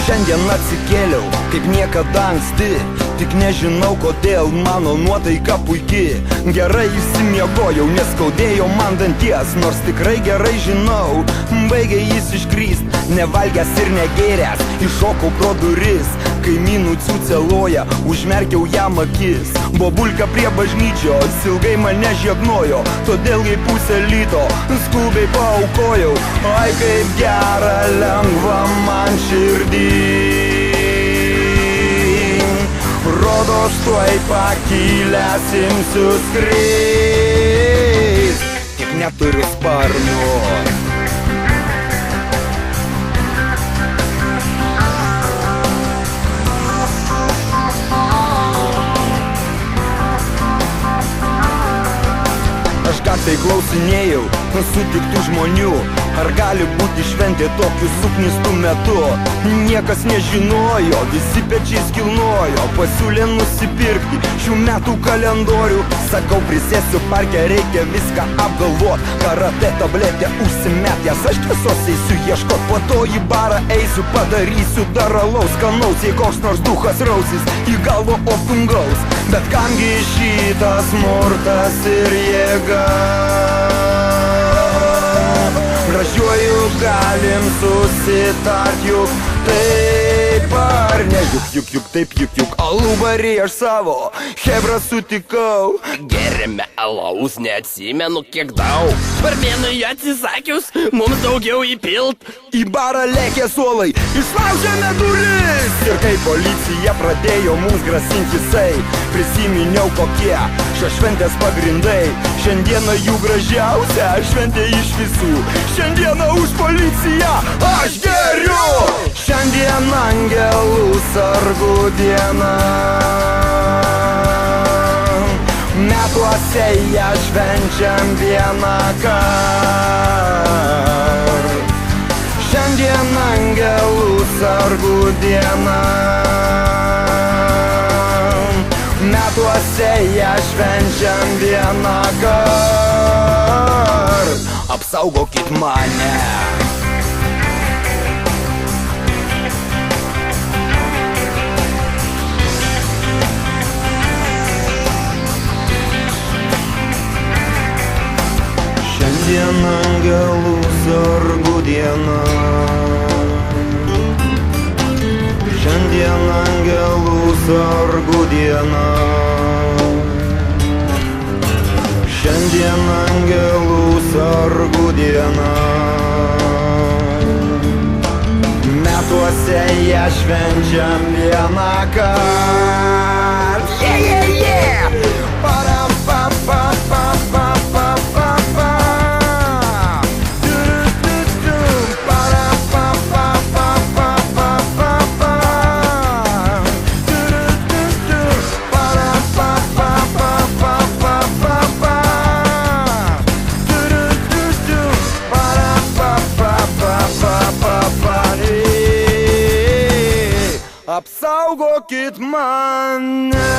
Šiandien atsikėliau, kaip niekada anksti. Tik nežinau kodėl, mano nuotaika puiki. Gerai išsimiegojau, neskaudėjo man danties. Nors tikrai gerai žinau, baigė jis iškrist. Nevalgęs ir negėręs, iššokau pro duris. Kaimynų ciuceloja, užmerkiau jam akis. Bobulka prie bažnyčios ilgai mane žiegnojo, todėl jai pusę lito skubiai paaukojau. Ai kaip gera, lengva man širdį. Rodos tuoj pakilęs imsiu skrist, tik neturiu sparnų. Aš gatvėj klausinėjau sutiktų žmonių, ar gali būti šventė tokiu suknistų metu. Niekas nežinojo, visi pečiais kilnojo, pasiūlė nusipirkti šių metų kalendorių. Sakau, prisėsiu parke, reikia viską apgalvot. Karate tabletę užsimetęs, aš tiesos eisiu ieškot. Po to į barą eisiu, padarysiu dar alaus skanaus. Jei koks nors duchas rausis į galvą opungaus. Bet kamgi šitas smurtas ir jėga? Gražiuoju galim susitart, juk taip ar ne? Juk taip, juk alubary aš savo chebrą sutikau. Geriame alaus, neatsimenu kiek daug. Varmėnui atsisakius, mums daugiau įpilt. Į barą lėkė suolai, išlaužėme duris. Ir kai policija pradėjo mums grasinti jisai, prisiminiau kokie šios šventės pagrindai. Šiandieną jų gražiausia šventė iš visų. Šiandieną už policiją aš geriu. Šiandien angelų sargų diena, metuose ją švenčiam vieną kart. Šiandien angelų sargų diena, metuose ją švenčiam vieną kart. Apsaugokit mane. Šiandien angelų sargų diena, šiandien angelų sargų diena, šiandien angelų sargų diena, metuose ją švenčiam vieną kart. Param, pam, pam, pam, pam, pam, pam, pam. Apsaugokit mane.